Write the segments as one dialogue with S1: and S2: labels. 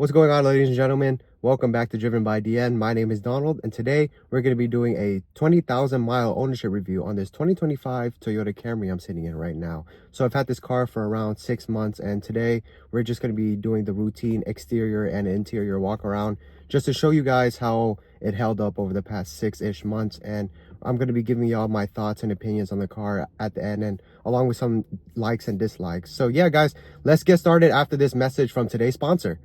S1: What's going on, ladies and gentlemen? Welcome back to Driven by DN. My name is Donald, and today we're going to be doing a 20,000 mile ownership review on this 2025 Toyota Camry I'm sitting in right now. So I've had this car for around 6 months, and today we're just going to be doing the routine exterior and interior walk around just to show you guys how it held up over the past 6-ish months. And I'm going to be giving you all my thoughts and opinions on the car at the end, and along with some likes and dislikes. So yeah, guys, let's get started after this message from today's sponsor.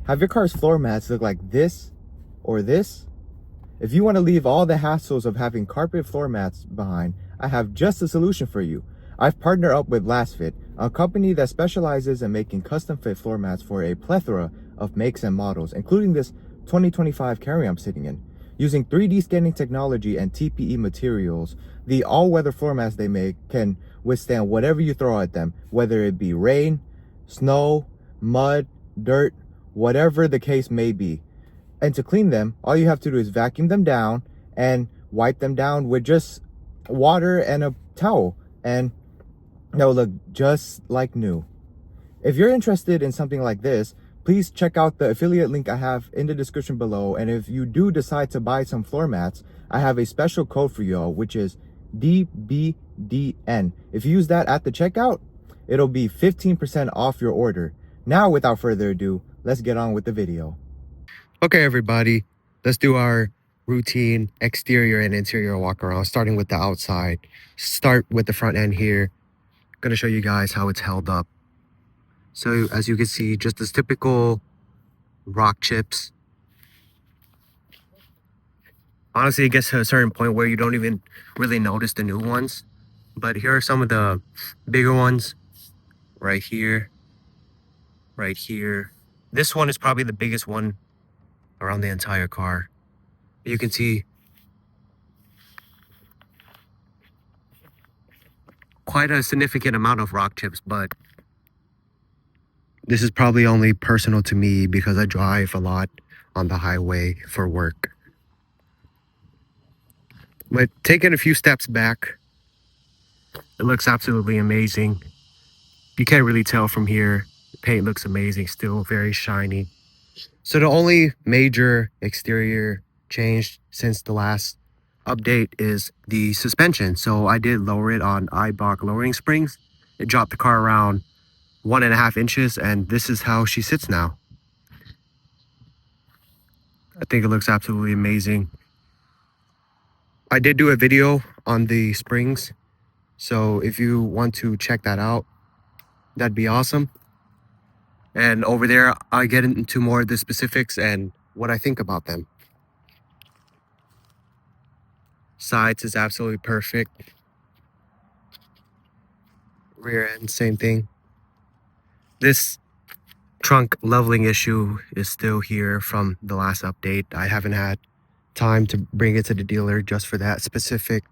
S1: Have your car's floor mats look like this or this? If you want to leave all the hassles of having carpet floor mats behind, I have just a solution for you. I've partnered up with LastFit, a company that specializes in making custom fit floor mats for a plethora of makes and models, including this 2025 Camry I'm sitting in. Using 3D scanning technology and TPE materials, the all-weather floor mats they make can withstand whatever you throw at them, whether it be rain, snow, mud, dirt, whatever the case may be. And to clean them, all you have to do is vacuum them down and wipe them down with just water and a towel, and they'll look just like new. If you're interested in something like this, please check out the affiliate link I have in the description below. And if you do decide to buy some floor mats, I have a special code for y'all, which is DBDN. If you use that at the checkout, it'll be 15% off your order. Now, without further ado, let's get on with the video. Okay, everybody, let's do our routine exterior and interior walk around, starting with the outside. Start with the front end here. Gonna show you guys how it's held up. So as you can see, just this typical rock chips. Honestly, it gets to a certain point where you don't even really notice the new ones. But here are some of the bigger ones. Right here. Right here. This one is probably the biggest one around the entire car. You can see quite a significant amount of rock chips, but this is probably only personal to me because I drive a lot on the highway for work. But taking a few steps back, it looks absolutely amazing. You can't really tell from here. The paint looks amazing, still very shiny. So the only major exterior change since the last update is the suspension. So I did lower it on Eibach lowering springs. It dropped the car around 1.5 inches, and this is how she sits now. I think it looks absolutely amazing. I did do a video on the springs, so if you want to check that out, that'd be awesome. And over there, I get into more of the specifics and what I think about them. Sides is absolutely perfect. Rear end, same thing. This trunk leveling issue is still here from the last update. I haven't had time to bring it to the dealer just for that specific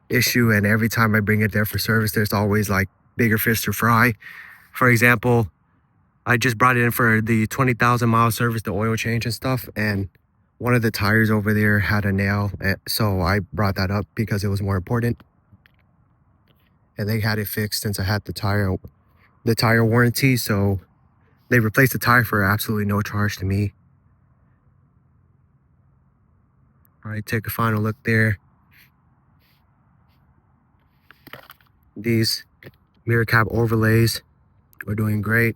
S1: issue, and every time I bring it there for service, there's always like bigger fish to fry. For example, I just brought it in for the 20,000 mile service, the oil change and stuff, and one of the tires over there had a nail, so I brought that up because it was more important, and they had it fixed since I had the tire warranty, so they replaced the tire for absolutely no charge to me. All right, take a final look there. These mirror cap overlays are doing great.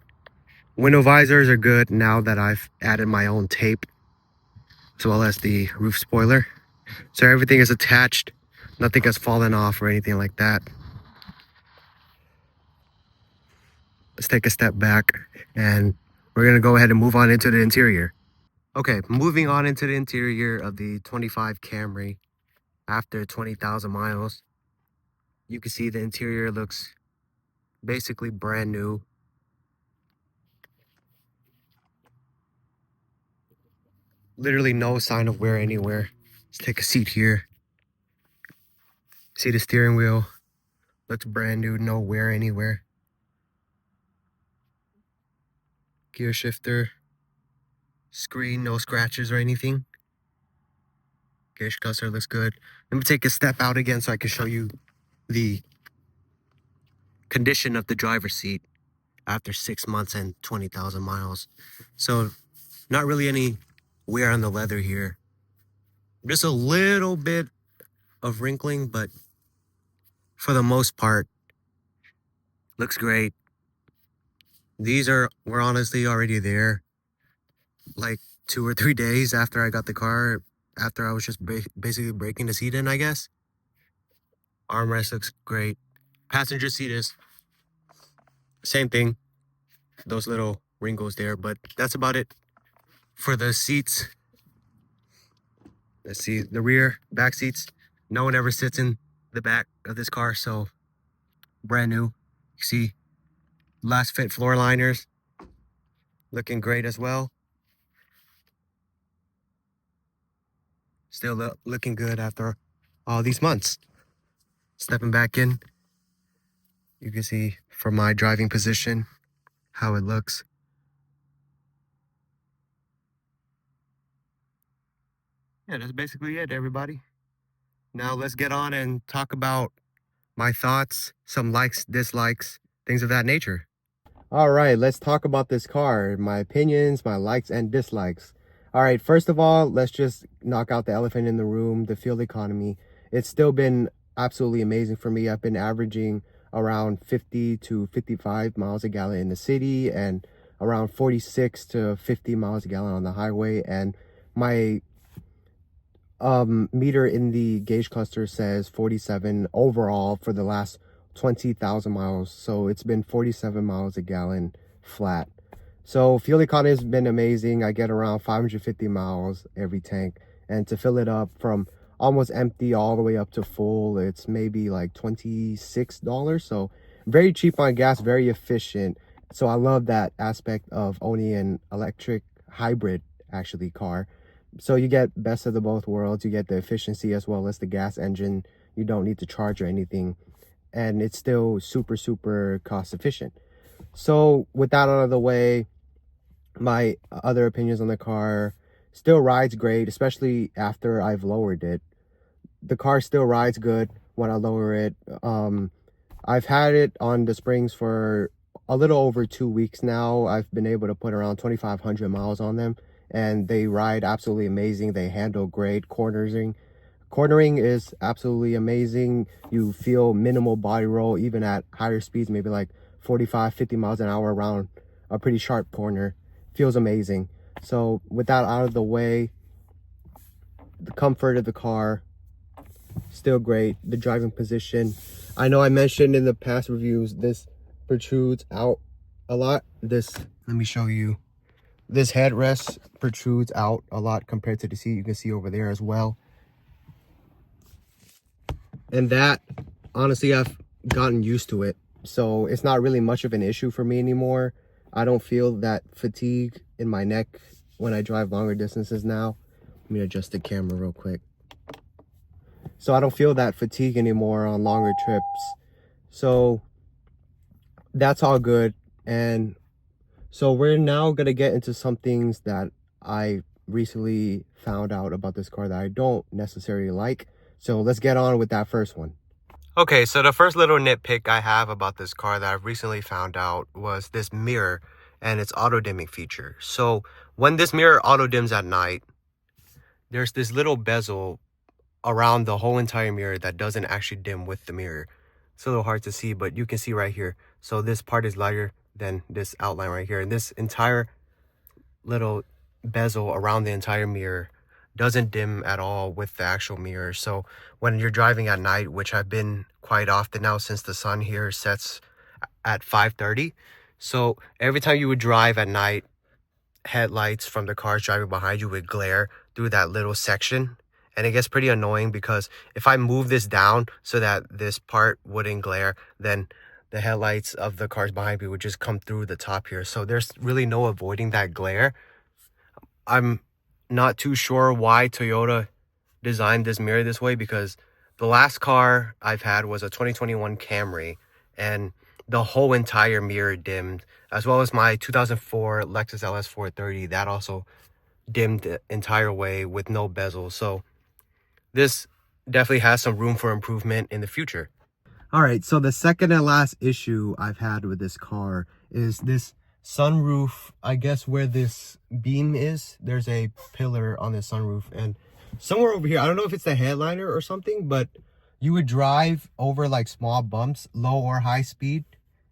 S1: Window visors are good now that I've added my own tape, as well as the roof spoiler. So everything is attached. Nothing has fallen off or anything like that. Let's take a step back, and we're gonna go ahead and move on into the interior. Okay, moving on into the interior of the 25 Camry after 20,000 miles. You can see the interior looks basically brand new. Literally no sign of wear anywhere. Let's take a seat here. See the steering wheel looks brand new, no wear anywhere. Gear shifter, screen, no scratches or anything. Gauge cluster looks good. Let me take a step out again so I can show you the condition of the driver's seat after 6 months and 20,000 miles. So not really any wear on the leather here. Just a little bit of wrinkling, but for the most part, looks great. Were honestly already there like 2 or 3 days after I got the car, after I was just basically breaking the seat in, I guess. Armrest looks great. Passenger seat is same thing, those little wrinkles there, but that's about it. For the seats, let's see, the back seats, no one ever sits in the back of this car, so brand new. You see last fit floor liners looking great as well. Still looking good after all these months. Stepping back in, you can see from my driving position how it looks. Yeah, that's basically it, everybody. Now let's get on and talk about my thoughts, some likes, dislikes, things of that nature. All right, let's talk about this car, my opinions, my likes and dislikes. All right, first of all, let's just knock out the elephant in the room, the fuel economy. It's still been absolutely amazing for me. I've been averaging around 50 to 55 miles a gallon in the city and around 46 to 50 miles a gallon on the highway. And my meter in the gauge cluster says 47 overall for the last 20,000 miles. So it's been 47 miles a gallon flat. So fuel economy has been amazing. I get around 550 miles every tank, and to fill it up from almost empty all the way up to full, it's maybe like $26. So very cheap on gas, very efficient. So I love that aspect of owning an electric hybrid actually car. So you get best of the both worlds. You get the efficiency as well as the gas engine. You don't need to charge or anything, and it's still super cost efficient. So with that out of the way, my other opinions on the car: still rides great, especially after I've lowered it. The car still rides good when I lower it. I've had it on the springs for a little over 2 weeks now. I've been able to put around 2,500 miles on them, and they ride absolutely amazing. They handle great. Cornering is absolutely amazing. You feel minimal body roll even at higher speeds, maybe like 45, 50 miles an hour around a pretty sharp corner. Feels amazing. So with that out of the way, the comfort of the car, still great. The driving position, I know I mentioned in the past reviews, this protrudes out a lot. Let me show you. This headrest protrudes out a lot compared to the seat. You can see over there as well. And that, honestly, I've gotten used to it. So it's not really much of an issue for me anymore. I don't feel that fatigue in my neck when I drive longer distances now. Let me adjust the camera real quick. So I don't feel that fatigue anymore on longer trips. So that's all good. And so we're now going to get into some things that I recently found out about this car that I don't necessarily like. So let's get on with that first one. Okay, so the first little nitpick I have about this car that I've recently found out was this mirror and its auto dimming feature. So when this mirror auto dims at night, there's this little bezel around the whole entire mirror that doesn't actually dim with the mirror. It's a little hard to see, but you can see right here. So this part is lighter than this outline right here. And this entire little bezel around the entire mirror doesn't dim at all with the actual mirror. So when you're driving at night, which I've been quite often now since the sun here sets at 5:30, so every time you would drive at night, headlights from the cars driving behind you would glare through that little section, and it gets pretty annoying because if I move this down so that this part wouldn't glare, then the headlights of the cars behind me would just come through the top here. So there's really no avoiding that glare. I'm not too sure why Toyota designed this mirror this way, because the last car I've had was a 2021 Camry, and the whole entire mirror dimmed, as well as my 2004 Lexus LS 430. That also dimmed the entire way with no bezel. So this definitely has some room for improvement in the future. All right, so the second and last issue I've had with this car is this sunroof. I guess where this beam is, there's a pillar on the sunroof, and somewhere over here, I don't know if it's the headliner or something, but you would drive over like small bumps, low or high speed,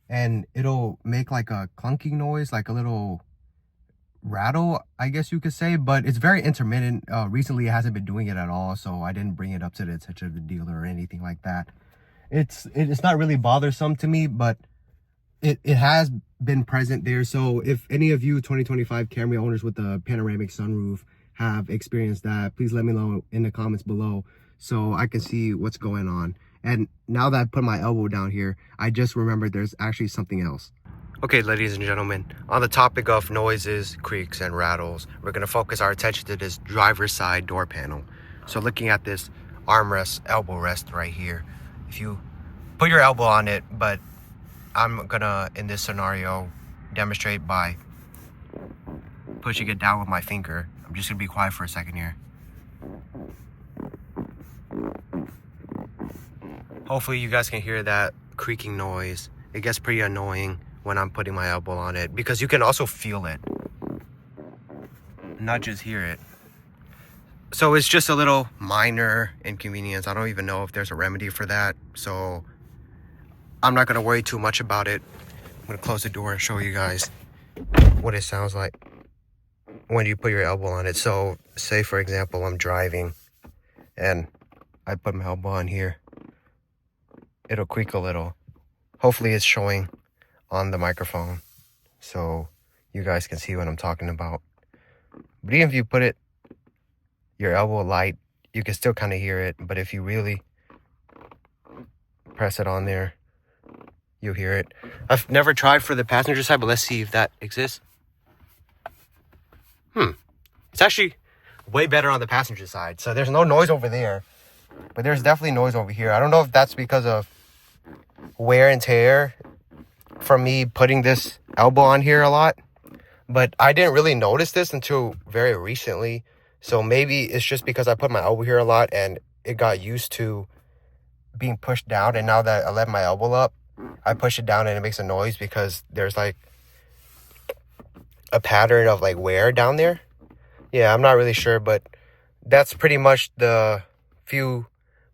S1: and it'll make like a clunking noise, like a little rattle, I guess you could say, but it's very intermittent. Recently it hasn't been doing it at all, so I didn't bring it up to the attention of the dealer or anything like that. It's not really bothersome to me, but it has been present there. So if any of you 2025 Camry owners with the panoramic sunroof have experienced that, please let me know in the comments below so I can see what's going on. And now that I put my elbow down here, I just remembered there's actually something else. Okay, ladies and gentlemen, on the topic of noises, creaks, and rattles, we're going to focus our attention to this driver's side door panel. So looking at this armrest, elbow rest right here, if you put your elbow on it, but I'm going to, in this scenario, demonstrate by pushing it down with my finger. I'm just going to be quiet for a second here. Hopefully you guys can hear that creaking noise. It gets pretty annoying when I'm putting my elbow on it, because you can also feel it, not just hear it. So it's just a little minor inconvenience. I don't even know if there's a remedy for that, so I'm not going to worry too much about it. I'm going to close the door and show you guys what it sounds like when you put your elbow on it. So say for example I'm driving and I put my elbow on here, it'll creak a little. Hopefully it's showing on the microphone so you guys can see what I'm talking about. But even if you put your elbow light, you can still kind of hear it. But if you really press it on there, you'll hear it. I've never tried for the passenger side, but let's see if that exists. It's actually way better on the passenger side. So there's no noise over there, but there's definitely noise over here. I don't know if that's because of wear and tear from me putting this elbow on here a lot, but I didn't really notice this until very recently. So maybe it's just because I put my elbow here a lot and it got used to being pushed down, and now that I let my elbow up, I push it down and it makes a noise because there's like a pattern of like wear down there. Yeah, I'm not really sure, but that's pretty much the few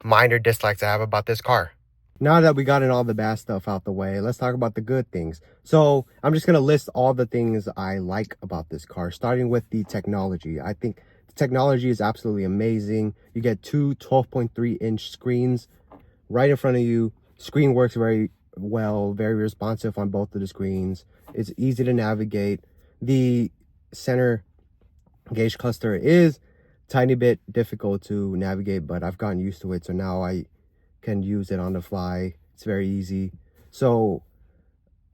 S1: minor dislikes I have about this car. Now that we gotten all the bad stuff out the way, let's talk about the good things. So I'm just going to list all the things I like about this car, starting with the technology. I think the technology is absolutely amazing. You get two 12.3-inch screens right in front of you. Screen works very well, very responsive on both of the screens. It's easy to navigate. The center gauge cluster is a tiny bit difficult to navigate, but I've gotten used to it, so now I can use it on the fly. It's very easy. So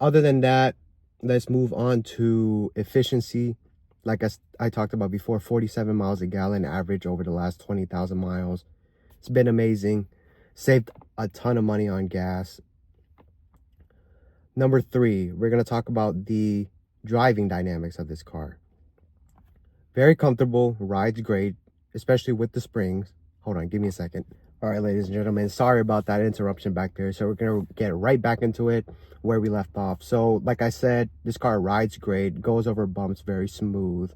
S1: other than that, let's move on to efficiency. Like I talked about before, 47 miles a gallon average over the last 20,000 miles. It's been amazing. Saved a ton of money on gas. Number 3, we're going to talk about the driving dynamics of this car. Very comfortable, rides great, especially with the springs. Hold on, give me a second. All right, ladies and gentlemen, sorry about that interruption back there. So we're going to get right back into it where we left off. So like I said, this car rides great, goes over bumps very smooth.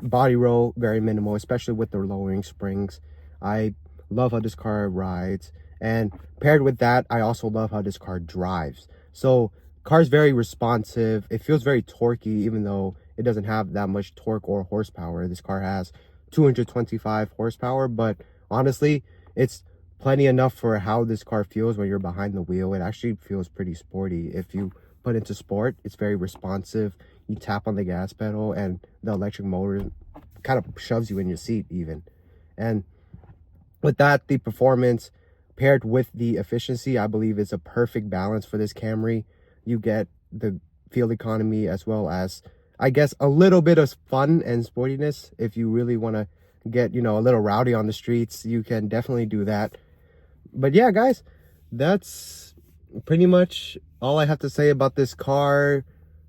S1: Body roll, very minimal, especially with the lowering springs. I love how this car rides. And paired with that, I also love how this car drives. So car's very responsive. It feels very torquey, even though it doesn't have that much torque or horsepower. This car has 225 horsepower, but honestly, it's plenty enough for how this car feels when you're behind the wheel. It actually feels pretty sporty. If you put into sport, it's very responsive. You tap on the gas pedal and the electric motor kind of shoves you in your seat even. And with that, the performance paired with the efficiency, I believe is a perfect balance for this Camry. You get the fuel economy as well as, I guess, a little bit of fun and sportiness. If you really want to get, a little rowdy on the streets, you can definitely do that. But yeah, guys, that's pretty much all I have to say about this car.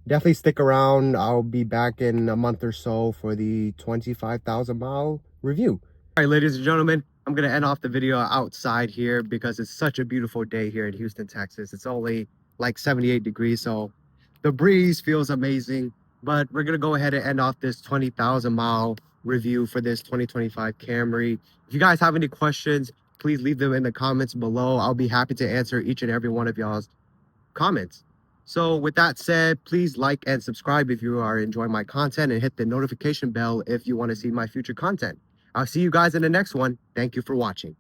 S1: Definitely stick around. I'll be back in a month or so for the 25,000 mile review. All right, ladies and gentlemen, I'm going to end off the video outside here because it's such a beautiful day here in Houston, Texas. It's only like 78 degrees, so The breeze feels amazing. But we're gonna go ahead and end off this 20,000 mile review for this 2025 Camry. If you guys have any questions, please leave them in the comments below. I'll be happy to answer each and every one of y'all's comments. So with that said, please like and subscribe if you are enjoying my content, and hit the notification bell if you want to see my future content. I'll see you guys in the next one. Thank you for watching.